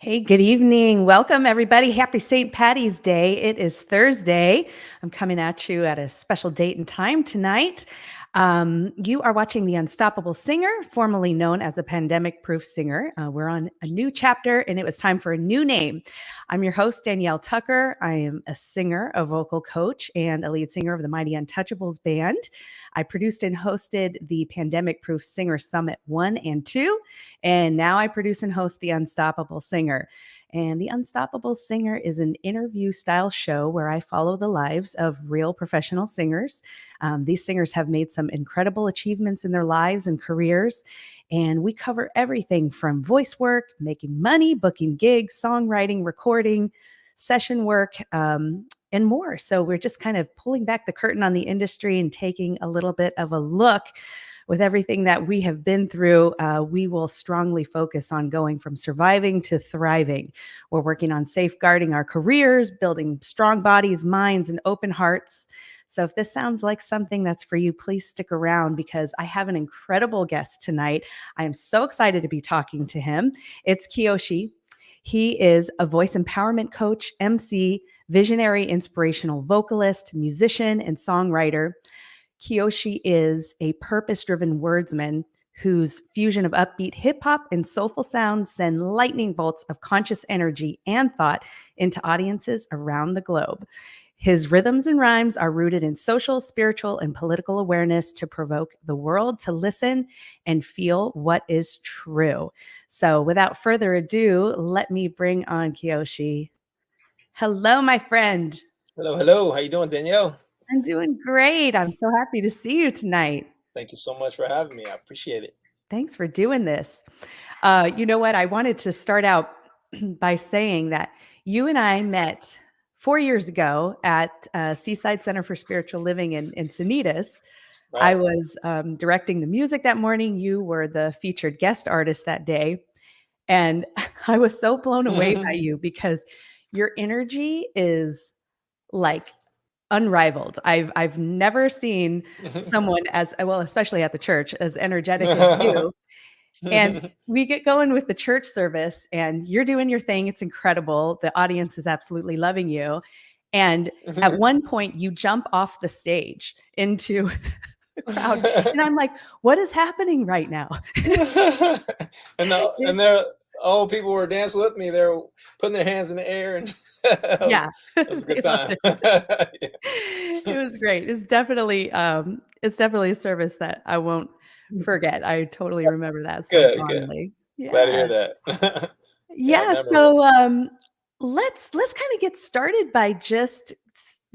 Hey, good evening. Welcome, everybody. Happy St. Patty's Day. It is Thursday. I'm coming at you at a special date and time tonight. You are watching The Unstoppable Singer, formerly known as the Pandemic Proof Singer. We're on a new chapter, and it was time for a new name. I'm your host, Danielle Tucker. I am a singer, a vocal coach, and a lead singer of the Mighty Untouchables band. I produced and hosted the Pandemic Proof Singer Summit 1 and 2, and now I produce and host The Unstoppable Singer. And The Unstoppable Singer is an interview style show where I follow the lives of real professional singers. These singers have made some incredible achievements in their lives and careers. And we cover everything from voice work, making money, booking gigs, songwriting, recording, session work, and more. So we're just kind of pulling back the curtain on the industry and taking a little bit of a look. With everything that we have been through, we will strongly focus on going from surviving to thriving. We're working on safeguarding our careers, building strong bodies, minds, and open hearts. So if this sounds like something that's for you, please stick around because I have an incredible guest tonight. I am so excited to be talking to him. It's Kiyoshi. He is a voice empowerment coach, MC, visionary inspirational vocalist, musician, and songwriter. Kiyoshi is a purpose-driven wordsman whose fusion of upbeat hip-hop and soulful sounds send lightning bolts of conscious energy and thought into audiences around the globe. His rhythms and rhymes are rooted in social, spiritual, and political awareness to provoke the world to listen and feel what is true. So without further ado, let me bring on Kiyoshi. Hello, my friend. Hello. How you doing, Danielle? I'm doing great. I'm so happy to see you tonight. Thank you so much for having me. I appreciate it. Thanks for doing this. You know what? I wanted to start out by saying that you and I met 4 years ago at Seaside Center for Spiritual Living in Encinitas. Right. I was directing the music that morning. You were the featured guest artist that day. And I was so blown away by you because your energy is like unrivaled. I've never seen someone as well, especially at the church, as energetic as you. And we get going with the church service and you're doing your thing. It's incredible. The audience is absolutely loving you. And at one point you jump off the stage into the crowd. And I'm like, what is happening right now? and there all people were dancing with me. They're putting their hands in the air and it was a good time. It was great. It's definitely a service that I won't forget. I totally remember that so fondly. Yeah. Glad to hear that. Yeah. So let's kind of get started by just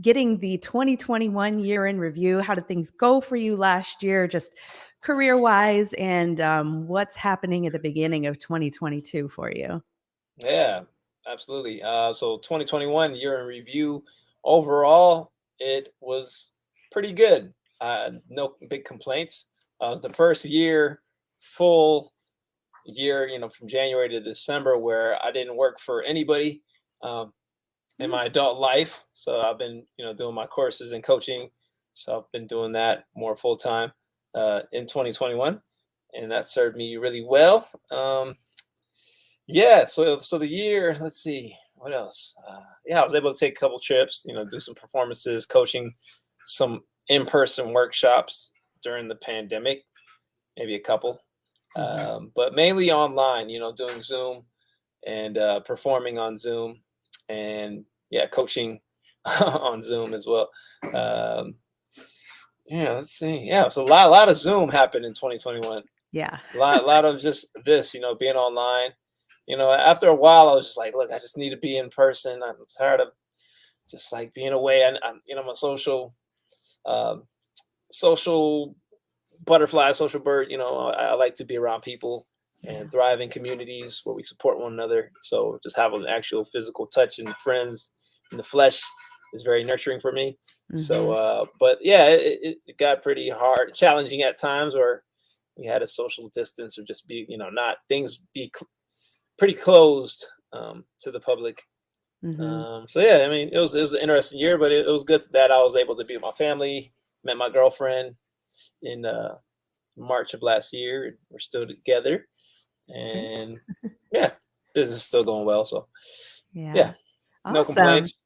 getting the 2021 year in review. How did things go for you last year, just career-wise, and what's happening at the beginning of 2022 for you? Yeah, absolutely. So 2021 year in review. Overall, it was pretty good. No big complaints. It was the first full year, from January to December, where I didn't work for anybody in my adult life. So I've been, doing my courses and coaching. So I've been doing that more full time in 2021, and that served me really well. Yeah, so the year, let's see, what else? I was able to take a couple trips, do some performances, coaching some in-person workshops during the pandemic, maybe a couple, but mainly online, doing Zoom and performing on Zoom and coaching on Zoom as well. Let's see. Yeah, so a lot of Zoom happened in 2021. Yeah. A lot of just this, being online. After a while, I was just like, look, I just need to be in person. I'm tired of just like being away. I'm a social butterfly, social bird. I like to be around people and thrive in communities where we support one another. So just have an actual physical touch and friends in the flesh is very nurturing for me. So, but yeah, it got pretty hard, challenging at times where we had a social distance or just be, not things be pretty closed to the public. So yeah, I mean, it was an interesting year, but it was good that I was able to be with my family, met my girlfriend in March of last year. We're still together, and yeah. business is still going well. So yeah, no Awesome. complaints.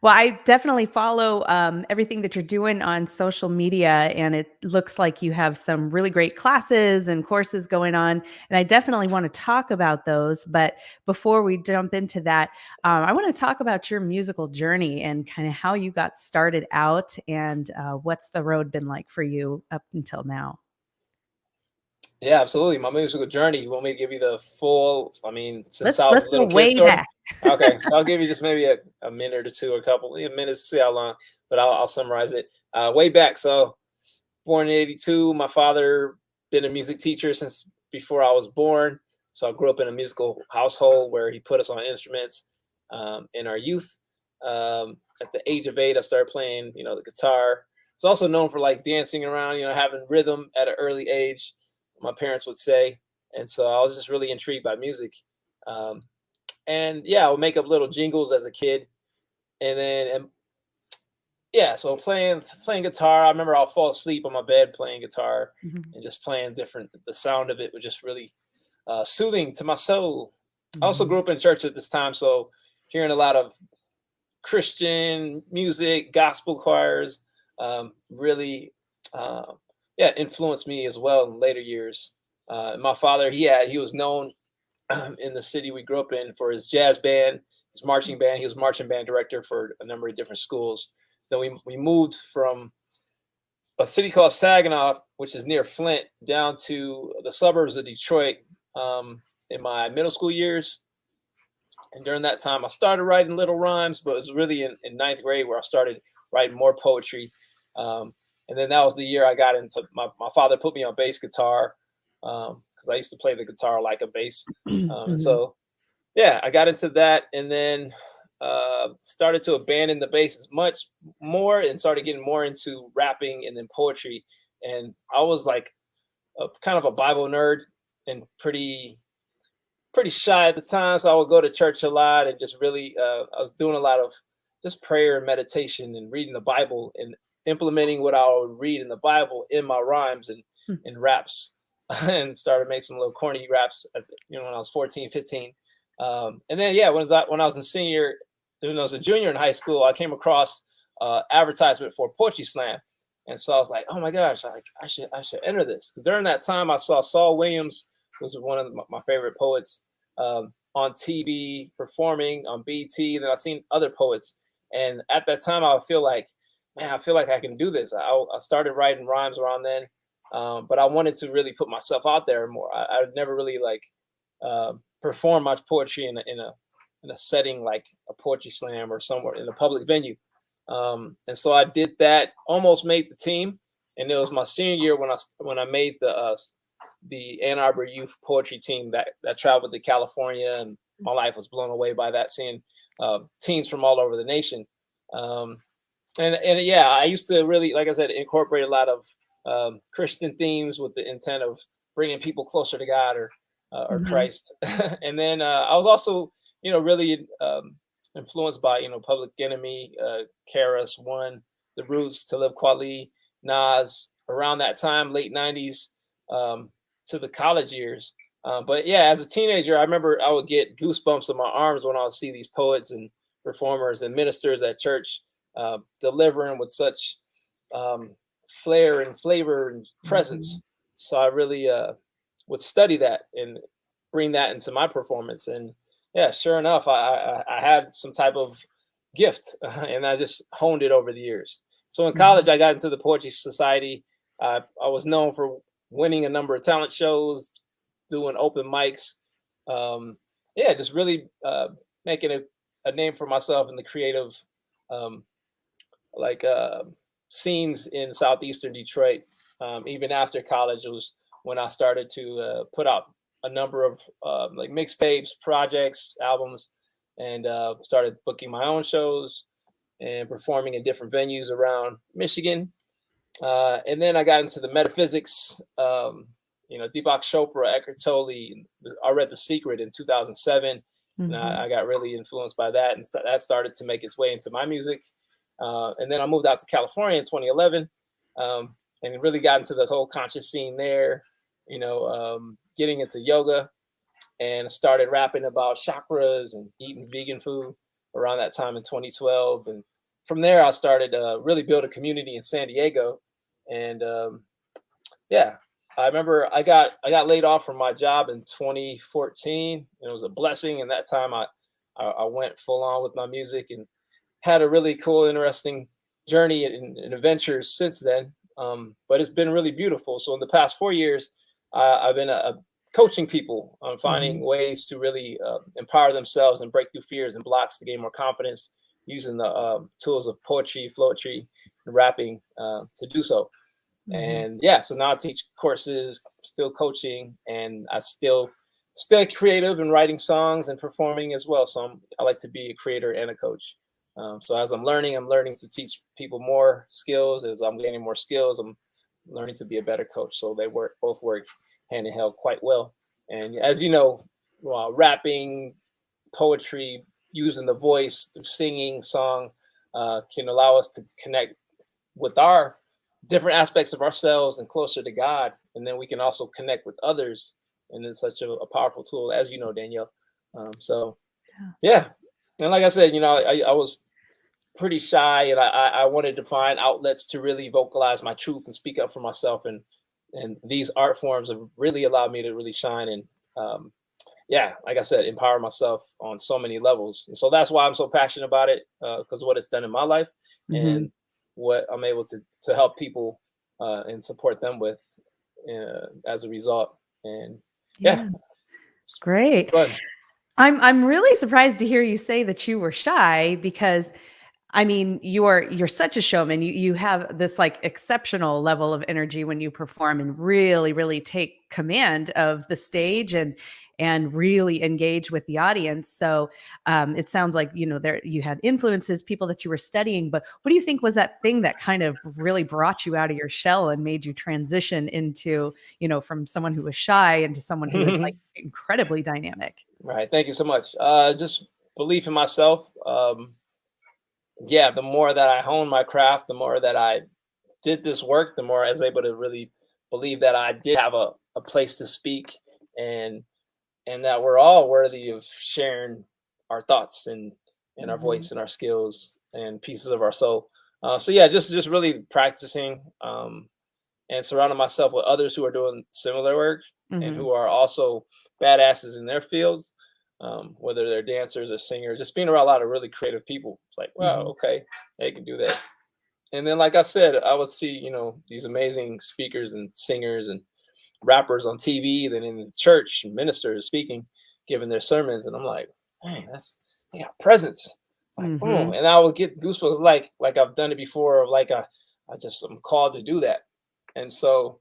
Well, I definitely follow everything that you're doing on social media, and it looks like you have some really great classes and courses going on. And I definitely want to talk about those. But before we jump into that, I want to talk about your musical journey and kind of how you got started out, and what's the road been like for you up until now. Yeah, absolutely. My musical journey. You want me to give you the full? I mean, since I was Let's a go little kid way story. back. Okay, so I'll give you just maybe a minute or two, or a couple minutes to see how long, but I'll summarize it. Way back. So born in '82. My father been a music teacher since before I was born. So I grew up in a musical household where he put us on instruments in our youth. At the age of 8, I started playing, the guitar. It's also known for like dancing around, having rhythm at an early age, my parents would say. And so I was just really intrigued by music. Um, and yeah, I would make up little jingles as a kid. And yeah, so playing guitar. I remember I'll fall asleep on my bed playing guitar Mhm. and just playing different. The sound of it was just really soothing to my soul. I also Mhm. grew up in church at this time, so hearing a lot of Christian music, gospel choirs, really, influenced me as well in later years. My father, he was known in the city we grew up in for his jazz band, his marching band. He was marching band director for a number of different schools. Then we moved from a city called Saginaw, which is near Flint, down to the suburbs of Detroit in my middle school years. And during that time, I started writing little rhymes, but it was really in ninth grade where I started writing more poetry. And then that was the year I got into my father put me on bass guitar because I used to play the guitar like a bass. And Mhm. so, yeah, I got into that and then started to abandon the bass as much more and started getting more into rapping and then poetry. And I was like kind of a Bible nerd and pretty shy at the time, so I would go to church a lot and just really I was doing a lot of just prayer and meditation and reading the Bible and implementing what I would read in the Bible in my rhymes and raps and started making some little corny raps when I was 14, 15. And then yeah, when I was when I was a junior in high school, I came across advertisement for Poetry Slam. And so I was like, oh my gosh, I should enter this. Because during that time I saw Saul Williams was one of my favorite poets on TV performing on BT. And then I've seen other poets. And at that time, I would feel like, man, I feel like I can do this. I started writing rhymes around then, but I wanted to really put myself out there more. I'd never really like perform much poetry in a setting like a poetry slam or somewhere in a public venue. And so I did that, almost made the team. And it was my senior year when I made the Ann Arbor youth poetry team that traveled to California, and my life was blown away by that, seeing teens from all over the nation. Um, and yeah, I used to really, like I said, incorporate a lot of Christian themes with the intent of bringing people closer to God or Mhm. Christ. And then I was also, really influenced by Public Enemy, KRS-One, The Roots, Talib Kweli, Nas. Around that time, late '90s. To the college years. But yeah, as a teenager, I remember I would get goosebumps in my arms when I would see these poets and performers and ministers at church delivering with such um, flair and flavor and Mhm. presence. So I really would study that and bring that into my performance. And yeah, sure enough, I had some type of gift, and I just honed it over the years. So in college, Mhm. I got into the Poetry Society. I was known for winning a number of talent shows, doing open mics. Um, yeah, just really making a name for myself in the creative, um, like scenes in southeastern Detroit. Even after college, it was when I started to put out a number of like mixtapes, projects, albums, and started booking my own shows and performing in different venues around Michigan. And then I got into the metaphysics. Deepak Chopra, Eckhart Tolle. I read The Secret in 2007, and Mhm. I got really influenced by that, and that started to make its way into my music. And then I moved out to California in 2011, and really got into the whole conscious scene there. Getting into yoga, and started rapping about chakras and eating vegan food around that time in 2012. And from there, I started really build a community in San Diego. And yeah, I remember I got laid off from my job in 2014. And it was a blessing. And that time I went full on with my music and had a really cool, interesting journey and adventures since then. But it's been really beautiful. So in the past 4 years, I've been coaching people on finding ways to really empower themselves and break through fears and blocks to gain more confidence using the tools of poetry, flowetry, and rapping to do so. And yeah, so now I teach courses, still coaching, and I still creative and writing songs and performing as well. So I like to be a creator and a coach. So as I'm learning to teach people more skills. As I'm gaining more skills, I'm learning to be a better coach. So they both work hand in hand quite well. And as you know, rapping, poetry, using the voice through singing, song can allow us to connect with our different aspects of ourselves and closer to God. And then we can also connect with others. And it's such a powerful tool, as you know, Danielle. So yeah. And like I said, I was pretty shy, and I wanted to find outlets to really vocalize my truth and speak up for myself. And these art forms have really allowed me to really shine and yeah, like I said, empower myself on so many levels. And so that's why I'm so passionate about it, because what it's done in my life and what I'm able to help people and support them with as a result. And yeah. It's great. I'm really surprised to hear you say that you were shy, because I mean, you're such a showman. You have this like exceptional level of energy when you perform and really, really take command of the stage and really engage with the audience. So it sounds like, there you had influences, people that you were studying, but what do you think was that thing that kind of really brought you out of your shell and made you transition into, from someone who was shy into someone who was like incredibly dynamic? Right. Thank you so much. Just belief in myself. Yeah, the more that I honed my craft, the more that I did this work, the more I was able to really believe that I did have a place to speak, and that we're all worthy of sharing our thoughts and our voice and our skills and pieces of our soul. So yeah, just really practicing and surrounding myself with others who are doing similar work and who are also badasses in their fields. Whether they're dancers or singers, just being around a lot of really creative people. It's like, wow, okay, they can do that. And then, like I said, I would see, these amazing speakers and singers and rappers on TV, then in the church, ministers speaking, giving their sermons. And I'm like, man, they got presence. Like, boom. And I would get goosebumps like I've done it before, or like I'm called to do that. And so,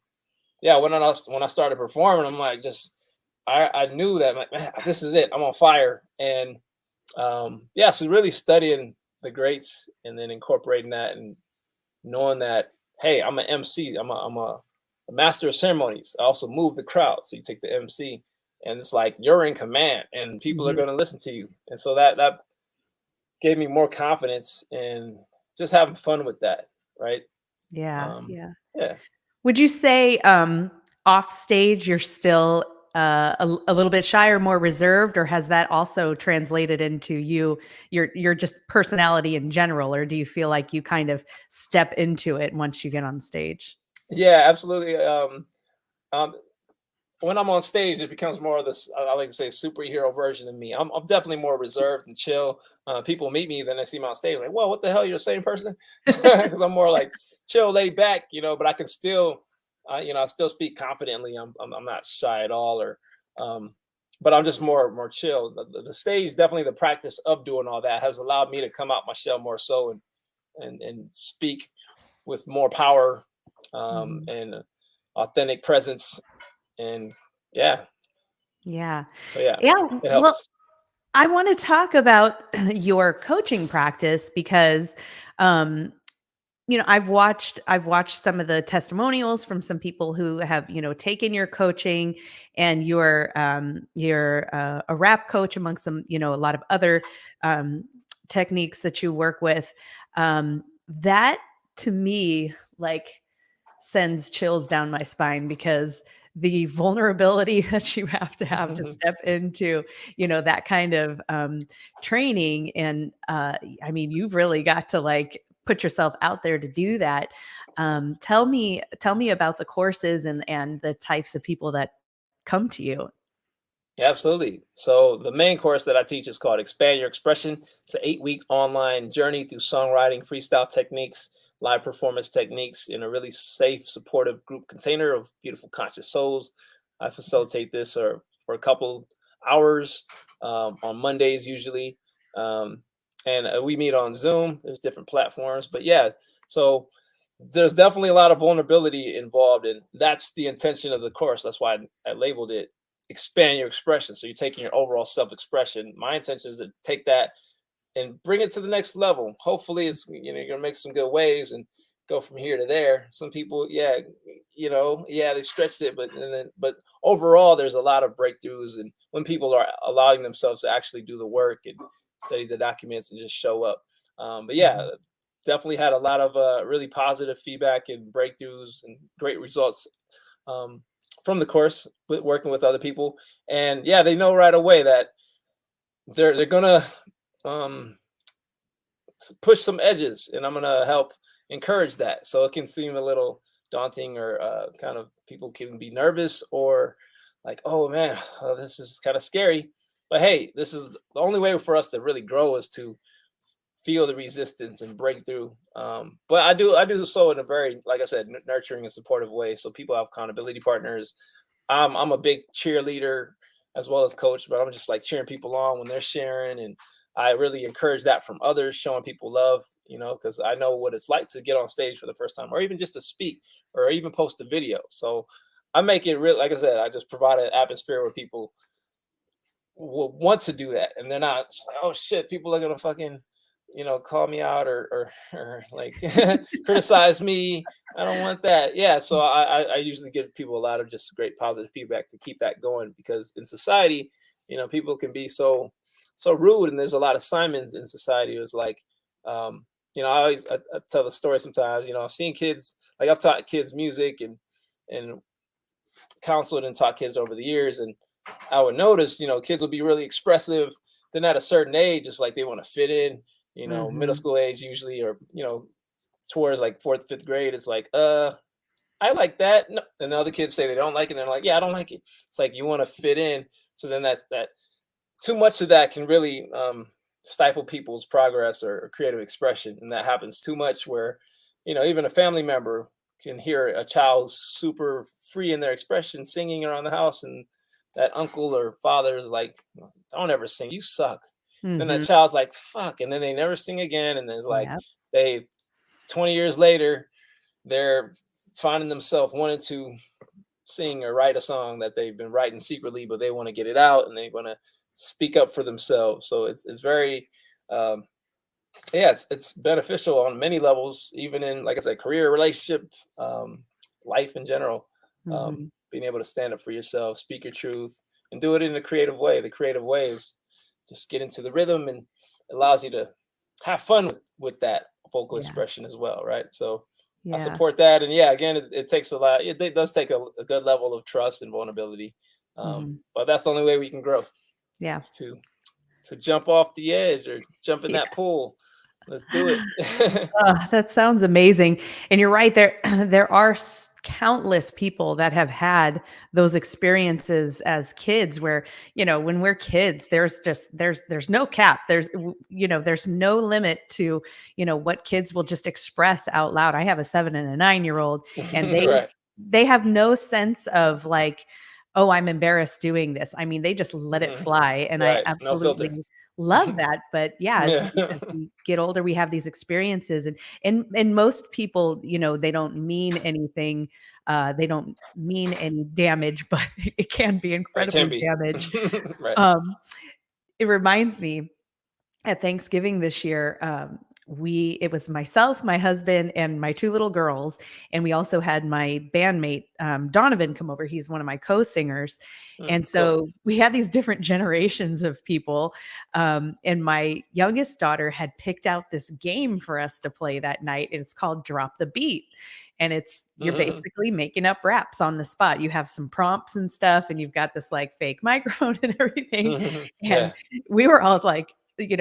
yeah, when I started performing, I'm like, I knew that, like, man, this is it. I'm on fire. And yeah, so really studying the greats and then incorporating that and knowing that, hey, I'm an MC. I'm a master of ceremonies. I also move the crowd. So you take the MC and it's like you're in command and people are going to listen to you. And so that gave me more confidence and just having fun with that. Right. Yeah. Yeah. Would you say off stage you're still a little bit shy or more reserved, or has that also translated into your just personality in general, or do you feel like you kind of step into it once you get on stage? Yeah, absolutely. When I'm on stage, it becomes more of this, I like to say, superhero version of me. I'm definitely more reserved and chill. People meet me, then they see me on stage, like, whoa, what the hell? You're the same person? Because I'm more like chill, laid back, but I can still, I still speak confidently. I'm not shy at all, but I'm just more chill. The stage, definitely the practice of doing all that has allowed me to come out my shell more so and speak with more power and authentic presence. And yeah. So it helps. Well, I want to talk about your coaching practice because I've watched some of the testimonials from some people who have, taken your coaching, and you're a rap coach among some, a lot of other techniques that you work with. That to me, like, sends chills down my spine, because the vulnerability that you have to step into, that kind of training. And I mean, you've really got to like put yourself out there to do that. Tell me about the courses and the types of people that come to you. Absolutely. So the main course that I teach is called Expand Your Expression. It's an 8-week online journey through songwriting, freestyle techniques, live performance techniques in a really safe, supportive group container of beautiful conscious souls. I facilitate this for a couple hours on Mondays usually. And we meet on Zoom. There's different platforms. But yeah, so there's definitely a lot of vulnerability involved. And that's the intention of the course. That's why I labeled it Expand Your Expression. So you're taking your overall self-expression. My intention is to take that and bring it to the next level. Hopefully it's, you're gonna make some good waves and go from here to there. Some people, they stretched it, but overall there's a lot of breakthroughs. And when people are allowing themselves to actually do the work and study the documents and just show up. But yeah, definitely had a lot of really positive feedback and breakthroughs and great results from the course with working with other people. And yeah, they know right away that they're gonna push some edges, and I'm gonna help encourage that. So it can seem a little daunting, or kind of people can be nervous or like, oh man, this is kind of scary. But hey, this is the only way for us to really grow, is to feel the resistance and break through. But I do so in a very, like I said, nurturing and supportive way. So people have accountability partners. I'm a big cheerleader as well as coach, but I'm just like cheering people on when they're sharing. And I really encourage that from others, showing people love, because I know what it's like to get on stage for the first time, or even just to speak, or even post a video. So I make it real. Like I said, I just provide an atmosphere where people will want to do that. And they're not just like, oh shit, people are going to fucking, call me out or like criticize me. I don't want that. Yeah. So I usually give people a lot of just great positive feedback to keep that going, because in society, people can be so rude, and there's a lot of Simons in society. It was like, I tell the story sometimes, I've seen kids, like I've taught kids music and counseled and taught kids over the years. And I would notice, kids will be really expressive. Then at a certain age, it's like they want to fit in, middle school age usually, or, towards like 4th, 5th grade. It's like, I like that. No. And the other kids say they don't like it. And they're like, yeah, I don't like it. It's like, you want to fit in. So then that too much of that can really stifle people's progress or creative expression. And that happens too much where, even a family member can hear a child super free in their expression, singing around the house, and that uncle or father is like, don't ever sing, you suck. Then that child's like, fuck. And then they never sing again. And then it's like, 20 years later, they're finding themselves wanting to sing or write a song that they've been writing secretly, but they want to get it out and they want to speak up for themselves. So it's very, it's beneficial on many levels, even in, like I said, career, relationship, life in general. Being able to stand up for yourself, speak your truth, and do it in a creative way. The creative way is just get into the rhythm, and it allows you to have fun with that vocal expression as well, right? So I support that. And yeah, again, it takes a lot. It does take a good level of trust and vulnerability. But that's the only way we can grow. Yeah. Is to jump off the edge or jump in that pool. Let's do it. That sounds amazing. And you're right, there are countless people that have had those experiences as kids where, when we're kids, there's no cap. There's no limit to, what kids will just express out loud. I have a 7 and a 9-year-old, and they have no sense of like, oh, I'm embarrassed doing this. I mean, they just let it fly. And I absolutely love that. But as we get older, we have these experiences, and most people, they don't mean anything. They don't mean any damage, but it can be incredibly damage. It reminds me, at Thanksgiving this year, it was myself, my husband, and my 2 little girls. And we also had my bandmate, Donovan, come over. He's one of my co-singers. And so we had these different generations of people. And my youngest daughter had picked out this game for us to play that night. And it's called Drop the Beat. and you're Mhm. basically making up raps on the spot. You have some prompts and stuff, and you've got this like fake microphone and everything. And Yeah. we were all like,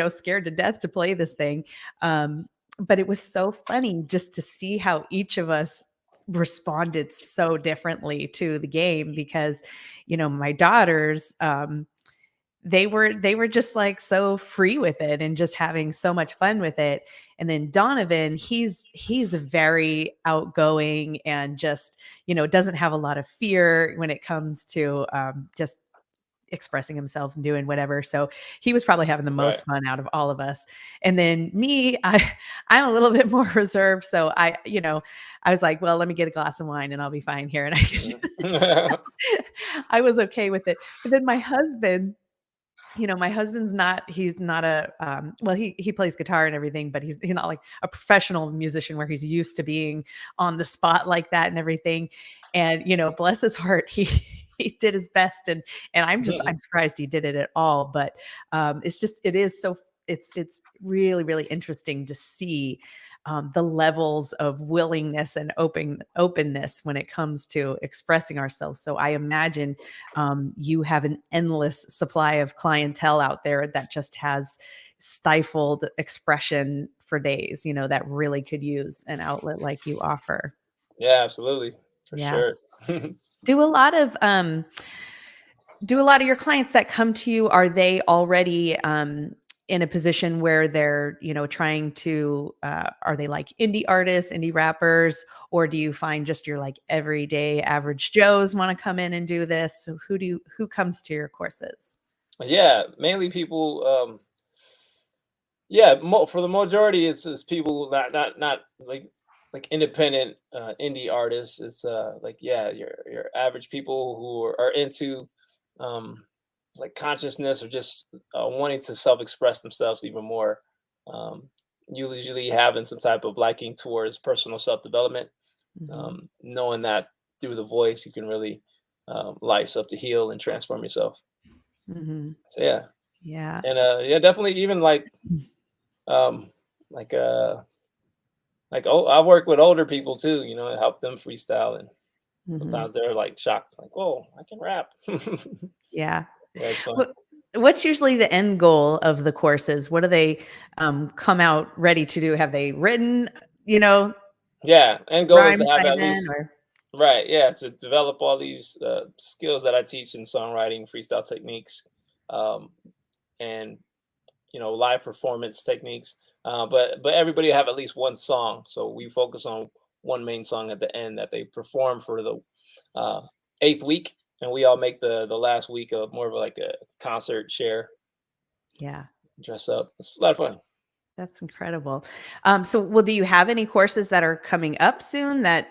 scared to death to play this thing. But it was so funny just to see how each of us responded so differently to the game because, my daughters, they were just like so free with it and just having so much fun with it. And then Donovan, he's very outgoing and just, doesn't have a lot of fear when it comes to just expressing himself and doing whatever. So he was probably having the Right. most fun out of all of us. And then me, I'm a little bit more reserved. So I was like, well, let me get a glass of wine and I'll be fine here. And Mhm. I was okay with it. But then my husband's he's not well, he plays guitar and everything, but he's not like a professional musician where he's used to being on the spot like that and everything. And, bless his heart, he he did his best and I'm surprised he did it at all. But it is so it's really, really interesting to see the levels of willingness and openness when it comes to expressing ourselves. So I imagine you have an endless supply of clientele out there that just has stifled expression for days, that really could use an outlet like you offer. Yeah, absolutely. For Yeah. sure. Do a lot of your clients that come to you, are they already in a position where they're, trying to are they like indie artists, indie rappers, or do you find just your like everyday average Joes want to come in and do this? So who comes to your courses? Yeah, mainly people, yeah, for the majority, it's people not like independent indie artists. It's like, yeah, your average people who are into um like consciousness or just wanting to self-express themselves even more. Um, Usually having some type of liking towards personal self-development, Mhm, knowing that through the voice you can really allow yourself to heal and transform yourself. mhm. So yeah, Yeah. and yeah, definitely even um like uh oh, I work with older people too, and help them freestyle, and Mhm. sometimes they're like shocked, like, "Whoa, I can rap." Yeah. Yeah, it's fun. What what's usually the end goal of the courses? What do they come out ready to do? Have they written, you know, Yeah, end goal is to rhymes have by at then least or right, yeah, to develop all these skills that I teach in songwriting, freestyle techniques, um, and live performance techniques. But everybody have at least one song, so we focus on one main song at the end that they perform for the uh, eighth week, and we all make the last week of more of like a concert share, yeah. dress up. It's a lot of fun. That's incredible. Do you have any courses that are coming up soon that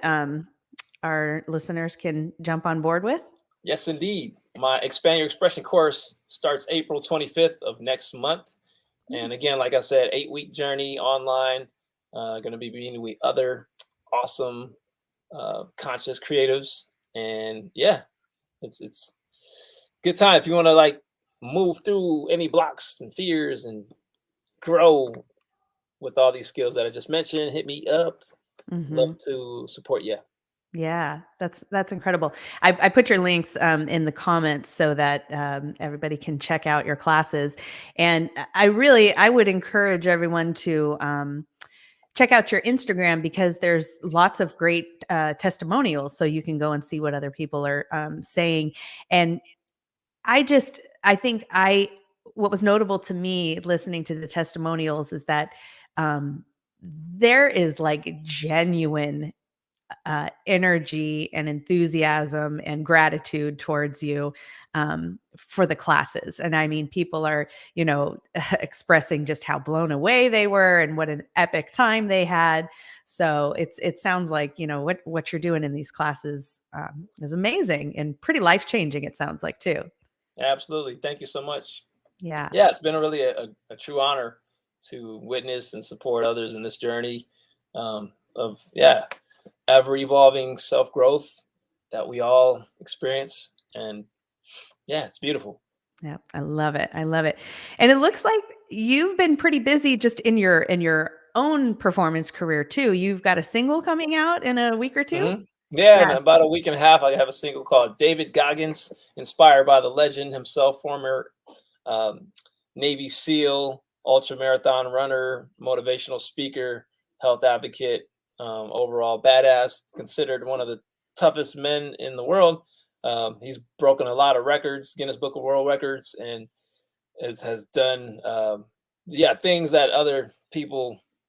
our listeners can jump on board with? Yes, indeed. My Expand Your Expression course starts April 25th of next month. Mm, And again, like I said, 8-week journey online. Going to be meeting with other awesome conscious creatives. And yeah, it's good time if you want to like move through any blocks and fears and grow with all these skills that I just mentioned. Hit me up. Love mhm. to support you. Yeah, that's incredible. I put your links in the comments so that everybody can check out your classes. And I would encourage everyone to check out your Instagram because there's lots of great testimonials, so you can go and see what other people are saying. And I think what was notable to me listening to the testimonials is that um, there is like genuine energy and enthusiasm and gratitude towards you for the classes. And I mean, people are, expressing just how blown away they were and what an epic time they had. So it sounds like, what you're doing in these classes is amazing and pretty life changing. It sounds like too. Absolutely. Thank you so much. Yeah. Yeah, it's been a really a true honor to witness and support others in this journey of yeah, ever evolving self growth that we all experience, and yeah, it's beautiful. Yeah, I love it. I love it. And it looks like you've been pretty busy just in your own performance career too. You've got a single coming out in a week or two. Yeah, in Yeah. about a week and a half, I have a single called David Goggins, inspired by the legend himself, former um, Navy SEAL, ultra marathon runner, motivational speaker, health advocate, overall badass, considered one of the toughest men in the world. He's broken a lot of records, Guinness Book of World Records, and has done things that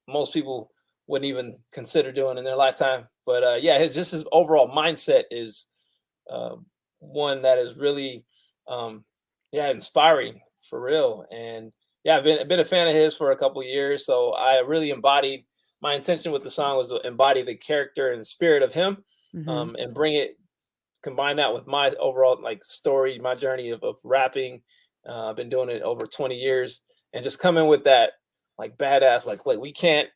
most people wouldn't even consider doing in their lifetime. But his overall mindset is one that is really inspiring for real. And yeah, I've been a fan of his for a couple of years, so I really embodied my intention with the song was to embody the character and spirit of him, and combine that with my overall like story, my journey of rapping. I've been doing it over 20 years, and just coming with that like badass, like we can't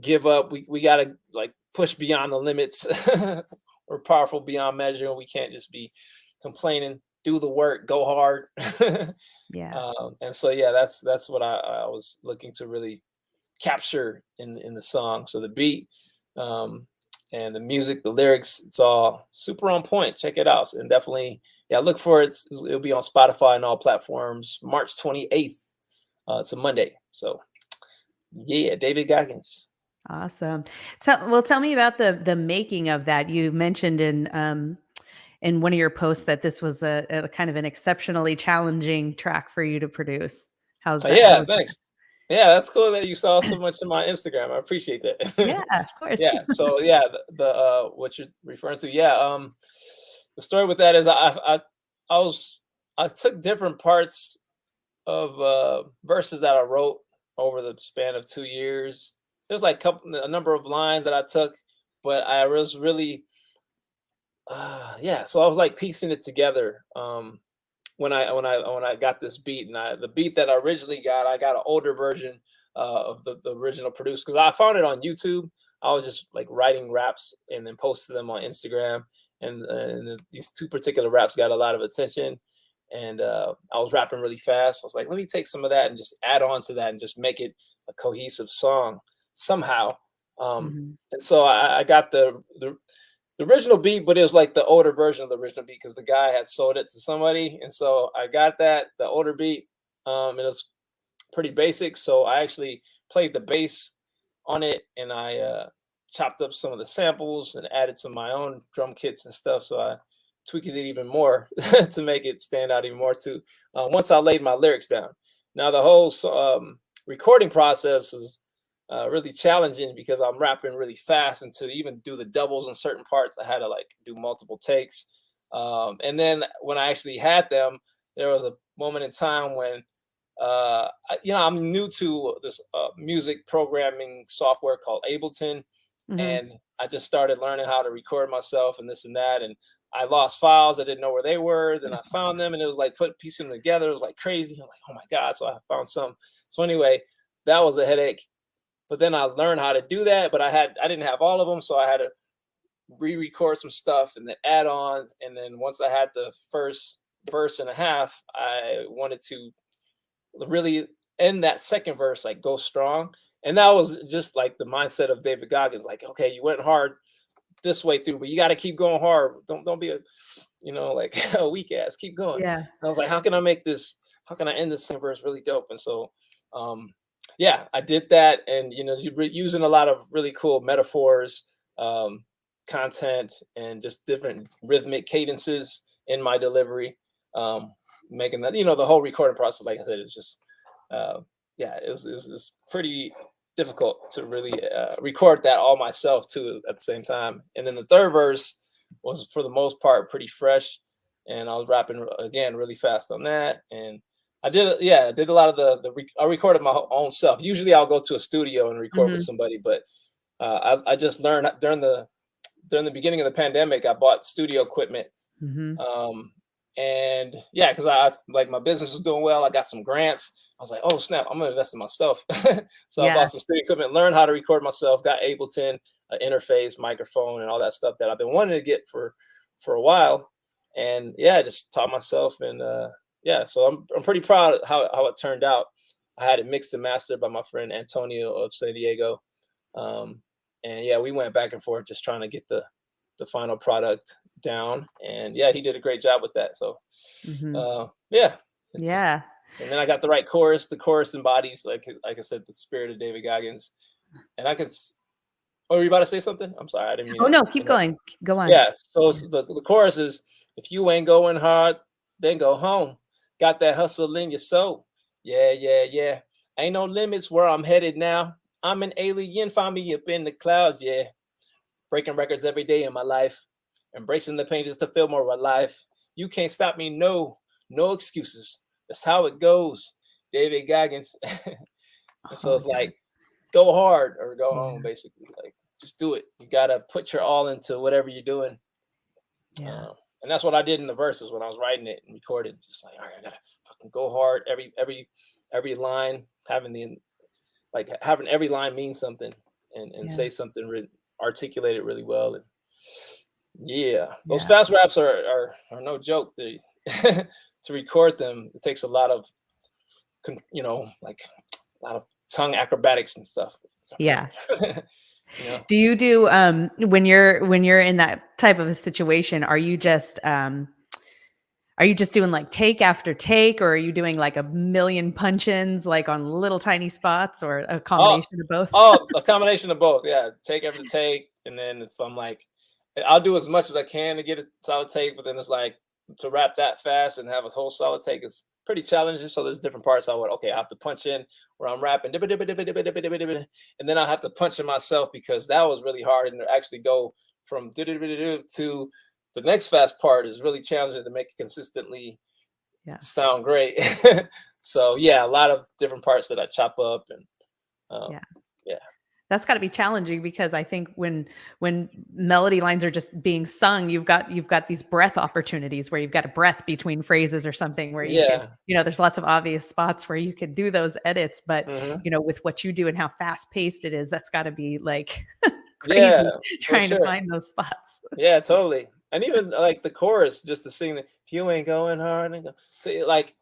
give up. We gotta like push beyond the limits. We're powerful beyond measure, and we can't just be complaining. Do the work, go hard. Yeah. And so yeah, that's what I was looking to really capture in the song. So the beat, and the music, the lyrics, it's all super on point. Check it out. And definitely, look for it. It'll be on Spotify and all platforms March 28th. It's a Monday. So yeah, David Goggins. Awesome. So, tell me about the making of that. You mentioned in one of your posts that this was a kind of an exceptionally challenging track for you to produce. How's that? Yeah, thanks. Yeah, that's cool that you saw so much in my Instagram. I appreciate that. Yeah, of course. Yeah. So yeah, the what you're referring to. Yeah. The story with that is I took different parts of verses that I wrote over the span of 2 years. There's like a number of lines that I took, but I was really so I was like piecing it together. When I got this beat, and the beat that I originally got, I got an older version of the original produce, because I found it on YouTube. I was just like writing raps and then posted them on Instagram, and these two particular raps got a lot of attention, and I was rapping really fast. I was like, let me take some of that and just add on to that and just make it a cohesive song somehow. And so I got the original beat, but it was like the older version of the original beat because the guy had sold it to somebody. And so I got the older beat. It was pretty basic. So I actually played the bass on it, and I chopped up some of the samples and added some of my own drum kits and stuff. So I tweaked it even more to make it stand out even more too. Once I laid my lyrics down. Now the whole recording process is really challenging because I'm rapping really fast, and to even do the doubles in certain parts, I had to like do multiple takes. And then when I actually had them, there was a moment in time when I'm new to this music programming software called Ableton, and I just started learning how to record myself and this and that, and I lost files. I didn't know where they were. Then I found them, and it was like piecing them together. It was like crazy. I'm like, oh my God. So I found some. So anyway, that was a headache. But then I learned how to do that, but I didn't have all of them. So I had to re-record some stuff and then add on. And then once I had the first verse and a half, I wanted to really end that second verse, like go strong. And that was just like the mindset of David Goggins. Like, okay, you went hard this way through, but you got to keep going hard. Don't be like a weak ass. Keep going. Yeah. And I was like, how can I end this second verse really dope? And so, I did that, and using a lot of really cool metaphors, content, and just different rhythmic cadences in my delivery, making that the whole recording process, like I said, is just it's pretty difficult to really record that all myself too at the same time. And then the third verse was for the most part pretty fresh, and I was rapping again really fast on that. And I did a lot of I recorded my own self. Usually I'll go to a studio and record with somebody, but I just learned during the beginning of the pandemic, I bought studio equipment. And because like my business was doing well, I got some grants. I was like, oh snap, I'm gonna invest in myself. So I bought some studio equipment, learned how to record myself, got Ableton, interface, microphone, and all that stuff that I've been wanting to get for a while. And I just taught myself, and so I'm pretty proud of how it turned out. I had it mixed and mastered by my friend Antonio of San Diego. And yeah, we went back and forth just trying to get the final product down. And yeah, he did a great job with that. So yeah. Yeah. And then I got the right chorus. The chorus embodies, like I said, the spirit of David Goggins. And I could. Oh, were you about to say something? I'm sorry, I didn't mean. Oh no, keep going. Go on. Yeah. So the chorus is, if you ain't going hard, then go home. Got that hustle in your soul. Yeah, yeah, yeah. Ain't no limits where I'm headed now. I'm an alien. Find me up in the clouds. Yeah. Breaking records every day in my life. Embracing the pain just to feel more alive. You can't stop me. No excuses. That's how it goes. David Goggins. And so it's like, go hard or go home, basically. Like, just do it. You gotta put your all into whatever you're doing. Yeah. And that's what I did in the verses when I was writing it and recorded. Just like, all right, I gotta fucking go hard. Every line, having every line mean something and say something, articulate it really well. And those fast raps are no joke. They to record them, it takes a lot of tongue acrobatics and stuff. Yeah. Do you do when you're in that type of a situation, are you just doing like take after take, or are you doing like a million punch-ins like on little tiny spots, or a combination of both? A combination of both. Yeah. Take after take. And then if I'm like, I'll do as much as I can to get a solid take, but then it's like, to rap that fast and have a whole solid take is pretty challenging. So there's different parts I have to punch in where I'm rapping, and then I have to punch in myself, because that was really hard. And to actually go from to the next fast part is really challenging to make it consistently sound great. So yeah, a lot of different parts that I chop up, and that's got to be challenging, because I think when melody lines are just being sung, you've got these breath opportunities where you've got a breath between phrases or something where you can, there's lots of obvious spots where you can do those edits, but with what you do and how fast paced it is, that's got to be like crazy trying to find those spots. Yeah, totally. And even like the chorus, just to sing, if you ain't going hard, and like,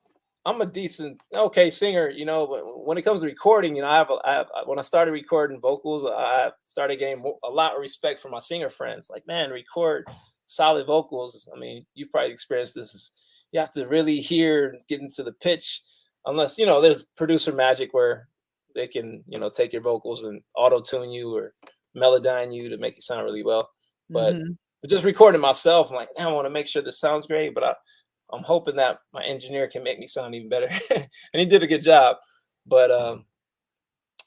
I'm a decent, singer, but when it comes to recording, when I started recording vocals, I started getting a lot of respect from my singer friends. Like, man, record solid vocals. I mean, you've probably experienced this. You have to really hear and get into the pitch, unless, there's producer magic where they can, take your vocals and auto-tune you or melodyne you to make it sound really well. But just recording myself, I'm like, I want to make sure this sounds great, but I'm hoping that my engineer can make me sound even better. And he did a good job. But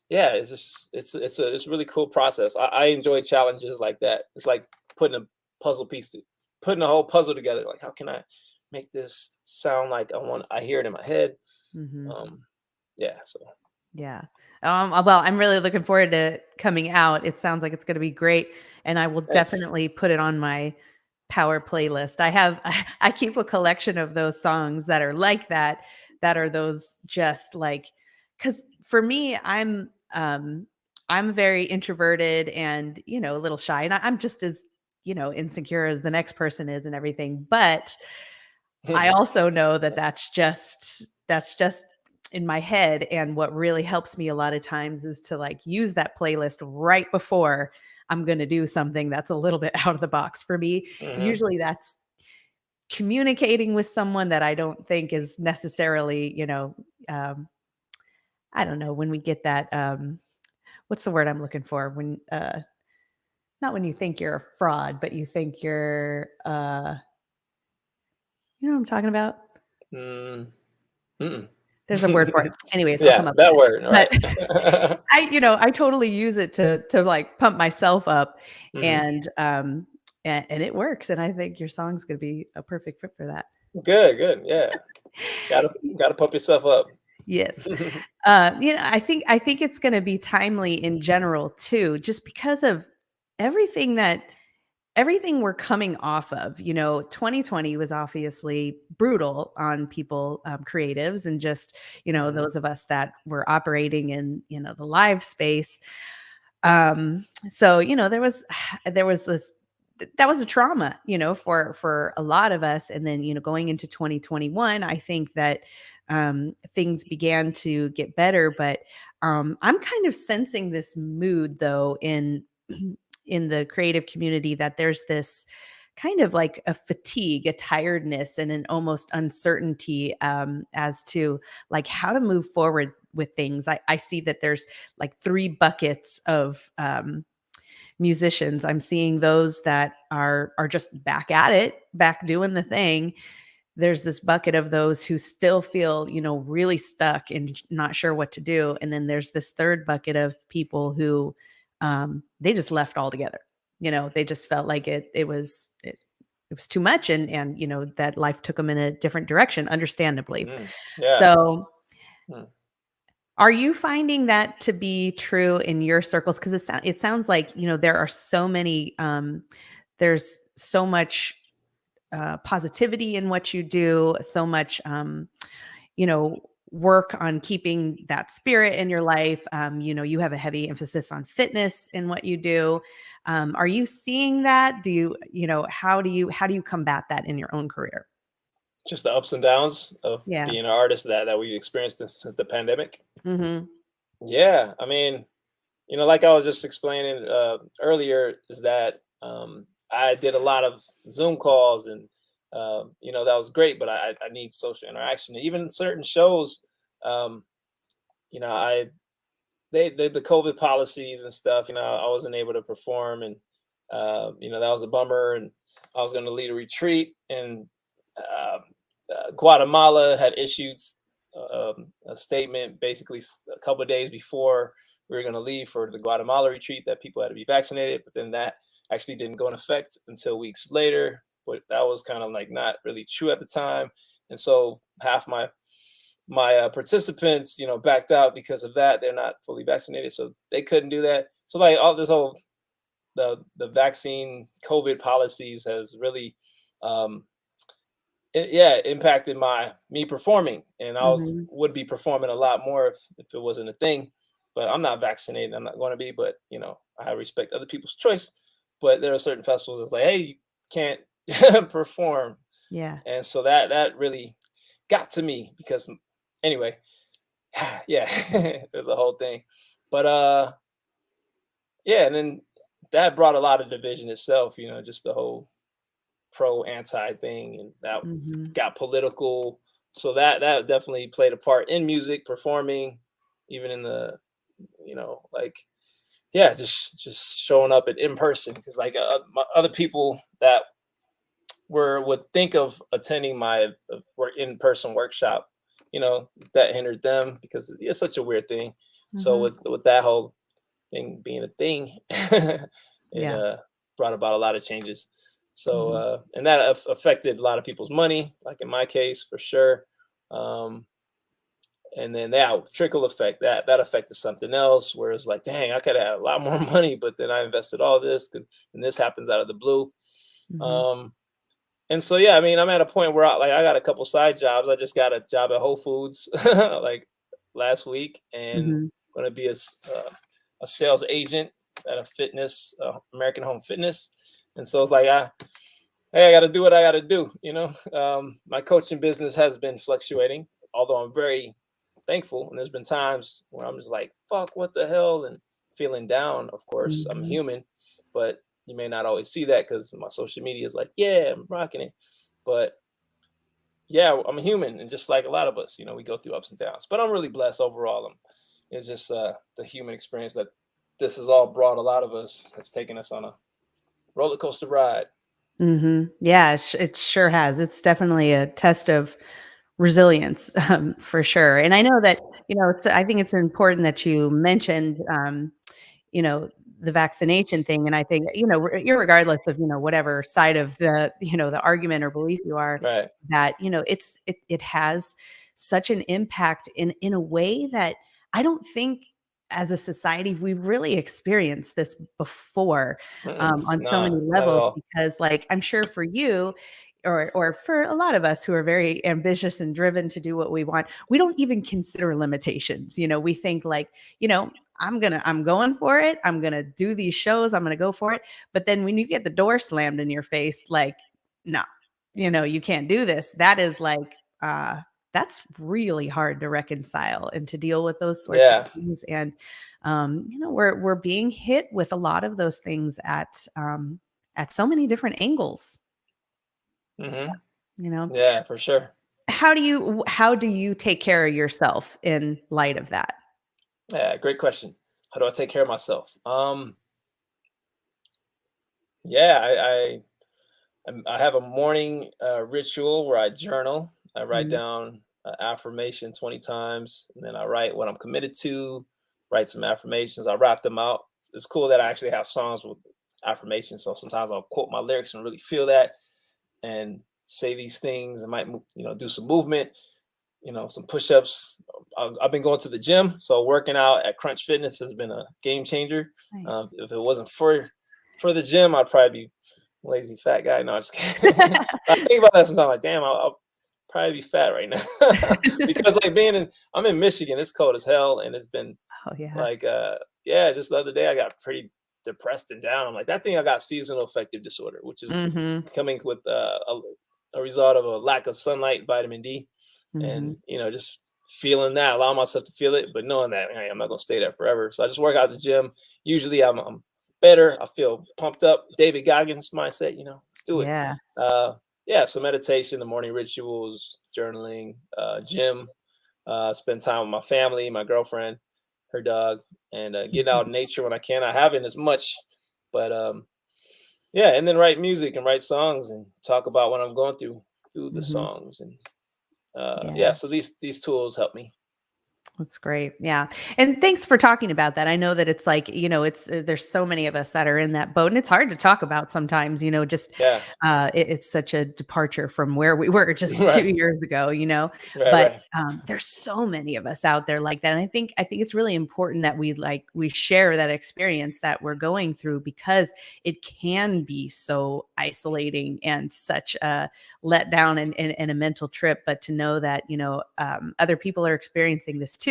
it's a really cool process. I enjoy challenges like that. It's like putting a whole puzzle together. Like, how can I make this sound like I hear it in my head? Well, I'm really looking forward to coming out. It sounds like it's going to be great, and I will definitely put it on my Power playlist. I keep a collection of those songs that are like that are those just like, because for me, I'm very introverted and a little shy, and I'm just as insecure as the next person is and everything. But I also know that that's just in my head, and what really helps me a lot of times is to like use that playlist right before I'm going to do something that's a little bit out of the box for me. Usually that's communicating with someone that I don't think is necessarily, I don't know, when we get that, what's the word I'm looking for? When, not when you think you're a fraud, but you think you're, you know what I'm talking about? There's a word for it. Anyways, I'll come up that with word. Right. But I totally use it to like pump myself up, and it works. And I think your song's going to be a perfect fit for that. Good. Yeah. Gotta pump yourself up. Yes. I think it's going to be timely in general too, just because of everything we're coming off of. 2020 was obviously brutal on people, creatives, and just, those of us that were operating in, the live space. So, there was this that was a trauma, for a lot of us. And then, going into 2021, I think that things began to get better. But I'm kind of sensing this mood, though, in in the creative community, that there's this kind of like a fatigue, a tiredness, and an almost uncertainty as to like how to move forward with things. I see that there's like three buckets of musicians. I'm seeing those that are just back at it, back doing the thing. There's this bucket of those who still feel, really stuck and not sure what to do. And then there's this third bucket of people who they just left altogether. They just felt like it was too much, and that life took them in a different direction, understandably. Yeah. So are you finding that to be true in your circles? Because it sounds like, there are so many, there's so much positivity in what you do, so much, work on keeping that spirit in your life. You have a heavy emphasis on fitness in what you do. Are you seeing that? Do you, how do you combat that in your own career? Just the ups and downs of being an artist that we experienced since the pandemic. Mm-hmm. Yeah, I mean, like I was just explaining earlier, is that I did a lot of Zoom calls, and that was great, but I need social interaction. And even certain shows, the COVID policies and stuff, I wasn't able to perform, and that was a bummer. And I was going to lead a retreat, and Guatemala had issued a statement basically a couple of days before we were going to leave for the Guatemala retreat that people had to be vaccinated, but then that actually didn't go in effect until weeks later. But that was kind of like not really true at the time, and so half my participants, backed out because of that. They're not fully vaccinated, so they couldn't do that. So like all this whole the vaccine COVID policies has really impacted me performing, and I would be performing a lot more if it wasn't a thing. But I'm not vaccinated. I'm not going to be. But I respect other people's choice. But there are certain festivals that's like, hey, you can't perform. Yeah. And so that really got to me, because anyway, yeah, there's a whole thing. But and then that brought a lot of division itself. Just the whole pro-anti thing, and that got political. So that definitely played a part in music performing, even in the just showing up in person, because like other people that would think of attending my in-person workshop, that hindered them, because it's such a weird thing. So with that whole thing being a thing, it brought about a lot of changes. So and that affected a lot of people's money, like in my case, for sure. And then that trickle effect, that affected something else, where it's like, dang, I could have had a lot more money, but then I invested all this, and this happens out of the blue. And so, I mean, I'm at a point where I got a couple side jobs. I just got a job at Whole Foods like last week, and going to be a sales agent at a fitness, American Home Fitness. And so it's like, hey, I got to do what I got to do. My coaching business has been fluctuating, although I'm very thankful. And there's been times where I'm just like, fuck, what the hell? And feeling down, of course. I'm human, but you may not always see that because my social media is like, yeah, I'm rocking it. But yeah, I'm a human. And just like a lot of us, we go through ups and downs. But I'm really blessed overall. It's just the human experience that this has all brought a lot of us. It's taken us on a roller coaster ride. Yeah, it sure has. It's definitely a test of resilience, for sure. And I know that, I think it's important that you mentioned, the vaccination thing. And I think, irregardless of, whatever side of the, the argument or belief you are, right, that, it has such an impact in a way that I don't think as a society we've really experienced this before, on so many levels, because like, I'm sure for you, or for a lot of us who are very ambitious and driven to do what we want, we don't even consider limitations. We think like, I'm going for it. I'm going to do these shows. I'm going to go for it. But then when you get the door slammed in your face, like, no, you can't do this. That is like, that's really hard to reconcile and to deal with those sorts of things. And, we're being hit with a lot of those things at so many different angles. Yeah, for sure. How do you take care of yourself in light of that? Yeah, great question. How do I take care of myself? Yeah, I have a morning ritual where I journal. I write down affirmation 20 times, and then I write what I'm committed to, write some affirmations. I rap them out. It's cool that I actually have songs with affirmations. So sometimes I'll quote my lyrics and really feel that and say these things. I might, do some movement, some push-ups. I've been going to the gym. So working out at Crunch Fitness has been a game changer. Nice. If it wasn't for the gym, I'd probably be lazy fat guy. No, I'm just kidding. I think about that sometimes, like, damn, I'll probably be fat right now. Because like I'm in Michigan, it's cold as hell, and it's been like just the other day I got pretty depressed and down. I'm like, I think I got seasonal affective disorder, which is coming with a result of a lack of sunlight, vitamin D, and just feeling that, allowing myself to feel it, but knowing that, hey, I'm not gonna stay there forever. So I just work out at the gym. Usually I'm better. I feel pumped up. David Goggins mindset, let's do it. So meditation, the morning rituals, journaling, gym, spend time with my family, my girlfriend, her dog, and getting out in nature when I can. I haven't as much, but and then write music and write songs and talk about what I'm going through the songs. And so these tools help me. That's great. Yeah. And thanks for talking about that. I know that it's like, there's so many of us that are in that boat, and it's hard to talk about sometimes, it's such a departure from where we were just 2 years ago, but there's so many of us out there like that. And I think it's really important that we share that experience that we're going through, because it can be so isolating and such a letdown and a mental trip. But to know that, other people are experiencing this too,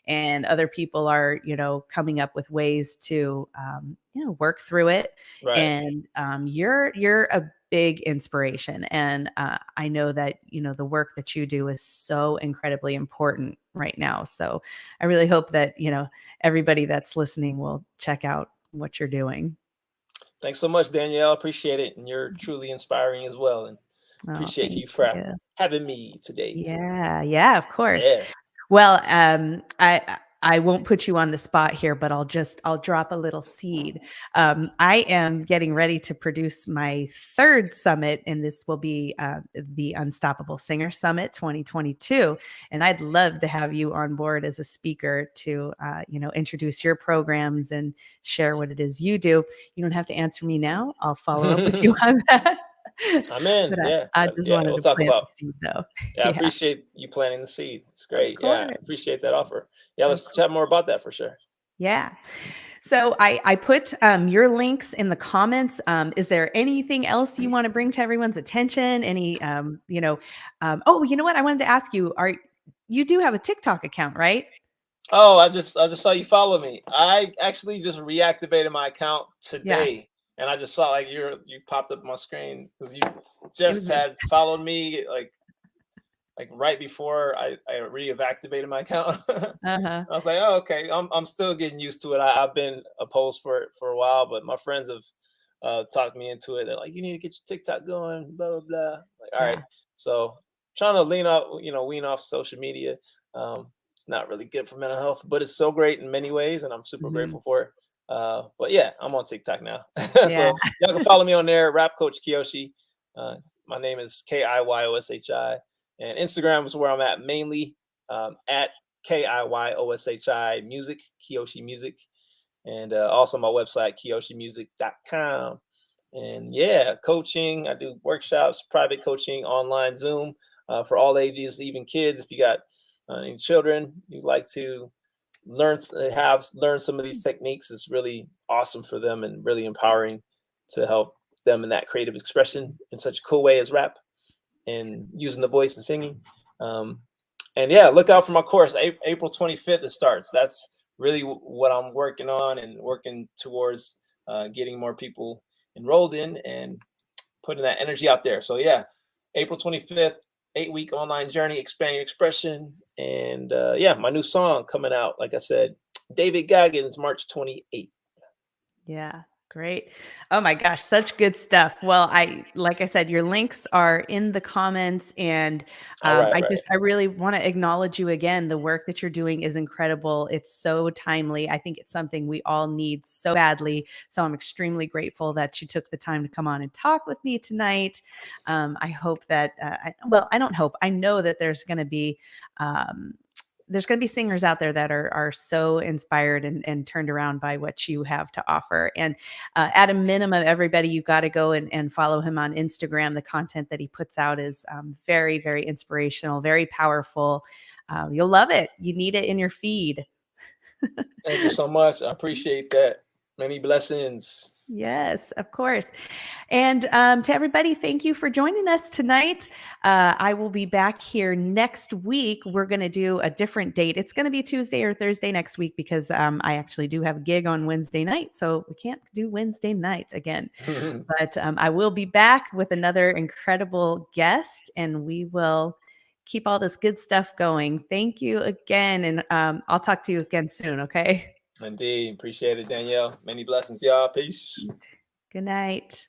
and other people are, coming up with ways to, work through it. And you're a big inspiration. And I know that, the work that you do is so incredibly important right now. So I really hope that, everybody that's listening will check out what you're doing. Thanks so much, Danielle. Appreciate it. And you're truly inspiring as well. And appreciate you for having me today. Yeah, of course. Yeah. Well, I won't put you on the spot here, but I'll drop a little seed. I am getting ready to produce my third summit, and this will be the Unstoppable Singer Summit 2022. And I'd love to have you on board as a speaker to, introduce your programs and share what it is you do. You don't have to answer me now. I'll follow up with you on that. I'm in. I just wanted to talk plant about the seed, though. I appreciate you planting the seed. It's great. Yeah, I appreciate that offer. Yeah, let's chat more about that for sure. Yeah. So I put your links in the comments. Is there anything else you want to bring to everyone's attention? Any, oh, you know what? I wanted to ask you, you do have a TikTok account, right? Oh, I just saw you follow me. I actually just reactivated my account today. Yeah. And I just saw like you popped up on my screen because you just had followed me like right before I reactivated my account. I was like, oh, okay. I'm still getting used to it. I've been opposed for it for a while, but my friends have talked me into it. They're like, you need to get your TikTok going, blah blah blah. Like, all right. So trying to wean off social media. It's not really good for mental health, but it's so great in many ways, and I'm super grateful for it. But yeah, I'm on TikTok now. So y'all can follow me on there, Rap Coach Kiyoshi. My name is Kiyoshi, and Instagram is where I'm at mainly, at Kiyoshi Music, Kiyoshi Music, and also my website KiyoshiMusic.com. And yeah, coaching. I do workshops, private coaching, online Zoom for all ages, even kids. If you got any children you'd like to learn some of these techniques, it's really awesome for them and really empowering to help them in that creative expression in such a cool way as rap and using the voice and singing. And yeah, look out for my course. April 25th it starts. That's really what I'm working on and working towards getting more people enrolled in and putting that energy out there. So yeah, April 25th, 8-week online journey, expand your expression. And yeah, my new song coming out, like I said, David Goggins, March 28th. Yeah, great. Oh my gosh, such good stuff. Well, like I said, your links are in the comments, and All right, right. I really want to acknowledge you again. The work that you're doing is incredible. It's so timely. I think it's something we all need so badly. So I'm extremely grateful that you took the time to come on and talk with me tonight. I hope that, I don't hope, I know that there's going to be singers out there that are so inspired and turned around by what you have to offer. And at a minimum, everybody, you got to go and follow him on Instagram. The content that he puts out is very, very inspirational, very powerful. You'll love it. You need it in your feed. Thank you so much. I appreciate that. Many blessings. Yes, of course. And to everybody, thank you for joining us tonight. I will be back here next week. We're going to do a different date. It's going to be Tuesday or Thursday next week because I actually do have a gig on Wednesday night. So we can't do Wednesday night again. But I will be back with another incredible guest, and we will keep all this good stuff going. Thank you again. And I'll talk to you again soon. Okay. Indeed. Appreciate it, Danielle. Many blessings, y'all. Peace. Good night.